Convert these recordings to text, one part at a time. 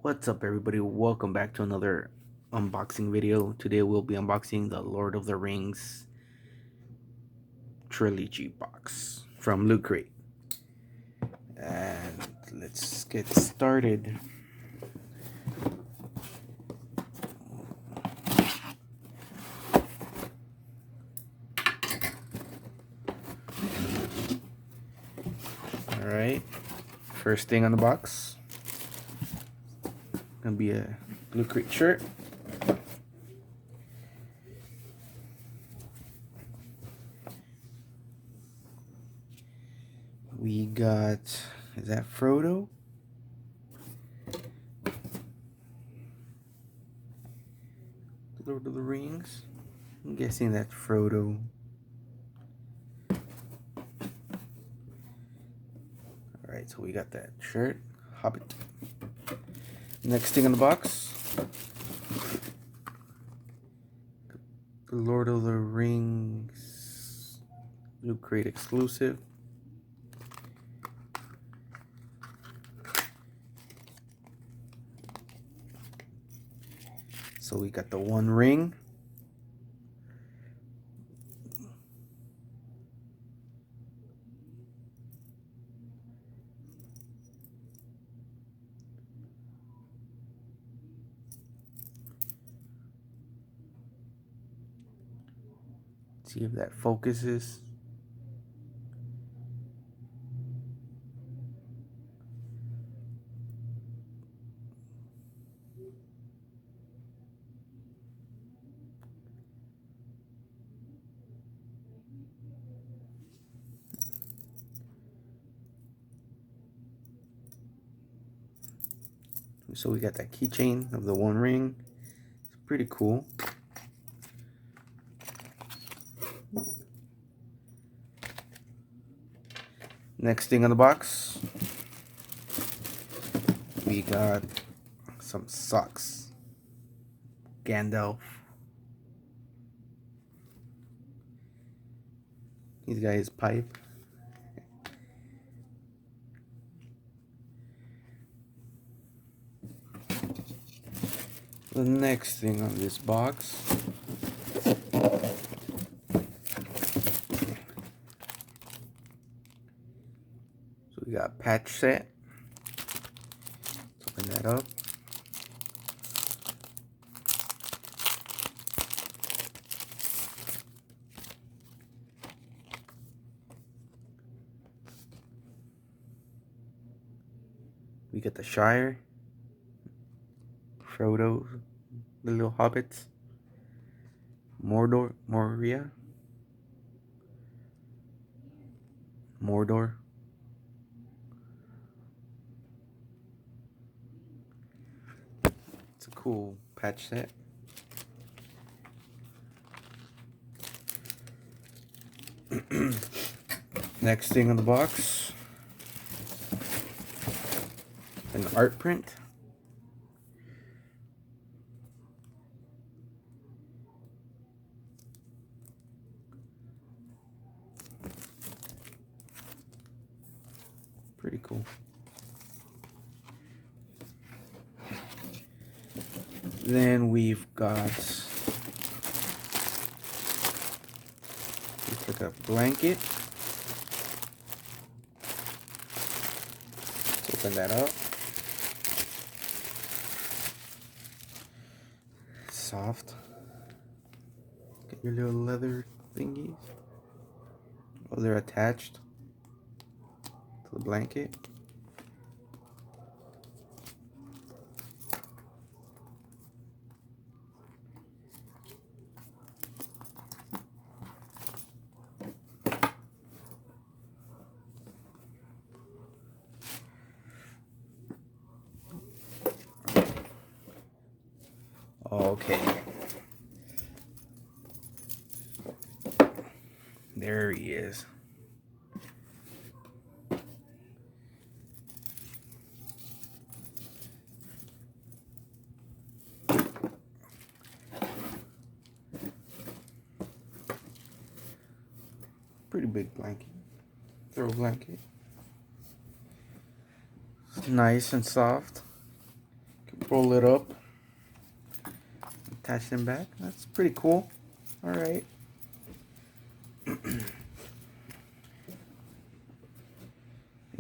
What's up, everybody? Welcome back to another unboxing video. Today we'll be unboxing the Lord of the Rings trilogy box from Loot Crate. And let's get started. Alright, first thing on the box, gonna be a Loot Crate shirt. We got, is that Frodo? Lord of the Rings? I'm guessing that's Frodo. Alright, so we got that shirt, Hobbit. Next thing in the box, the Lord of the Rings Loot Crate exclusive. So we got the One Ring. See if that focuses. So we got that keychain of the One Ring. It's pretty cool. Next thing on the box, we got some socks. Gandalf. He's got his pipe. The next thing on this box, so we got patch set. Let's open that up. We get the Shire, Frodo, the little hobbits, Mordor. It's a cool patch set. Next thing on the box, an art print. Pretty cool. Then we've got, looks like a blanket. Let's open that up. Soft. Get your little leather thingies. Oh, they're attached to the blanket. Okay. There he is. Pretty big blanket. Throw blanket. It's nice and soft. Roll it up. Attach them back. That's pretty cool. Alright. You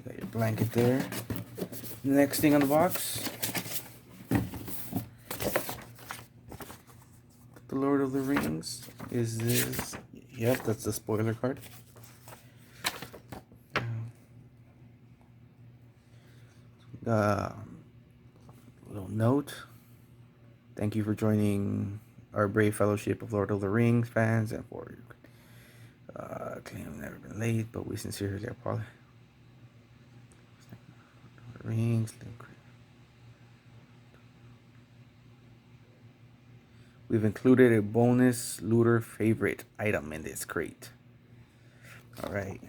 got your blanket there. Next thing on the box. The Lord of the Rings is this. Yep, that's the spoiler card. Little note. Thank you for joining our brave fellowship of Lord of the Rings fans and for claim never been late, but we sincerely apologize. Rings. We've included a bonus looter favorite item in this crate. Alright.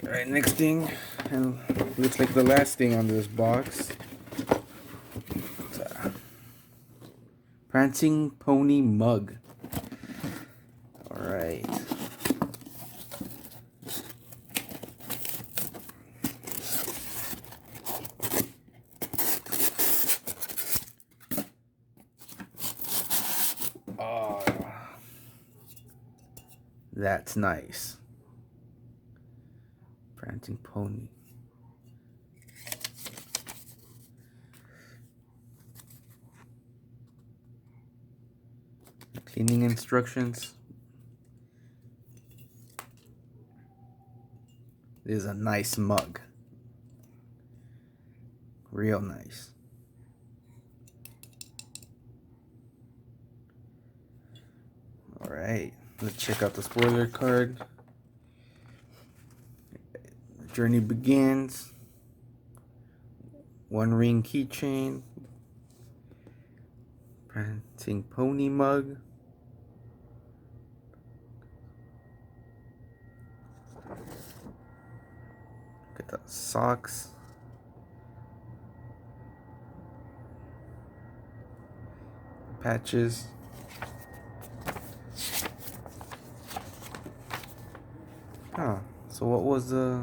Alright, next thing, and looks like the last thing on this box. Prancing Pony Mug. Alright. Oh, that's nice. Prancing Pony. Cleaning instructions. This is a nice mug. Real nice. Alright, let's check out the spoiler card. The journey begins. One ring keychain. Prancing Pony mug. Look at the socks. Patches. Huh. So what was the...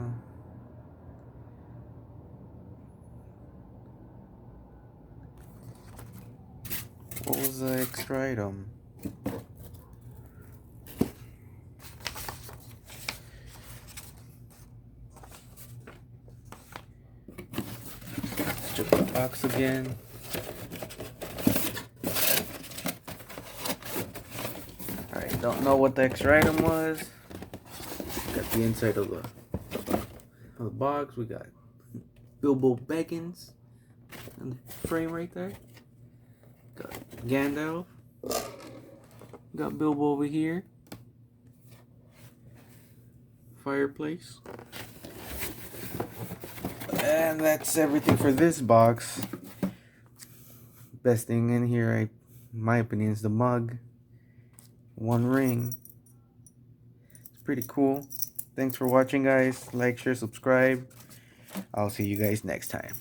What was the extra item? Let's check the box again. Alright, don't know what the extra item was. Got the inside of the box. We got Bilbo Baggins in the frame right there. Got Gandalf. Got Bilbo over here. Fireplace. And that's everything for this box. Best thing in here, in my opinion, is the mug. One ring. It's pretty cool. Thanks for watching, guys. Like, share, subscribe. I'll see you guys next time.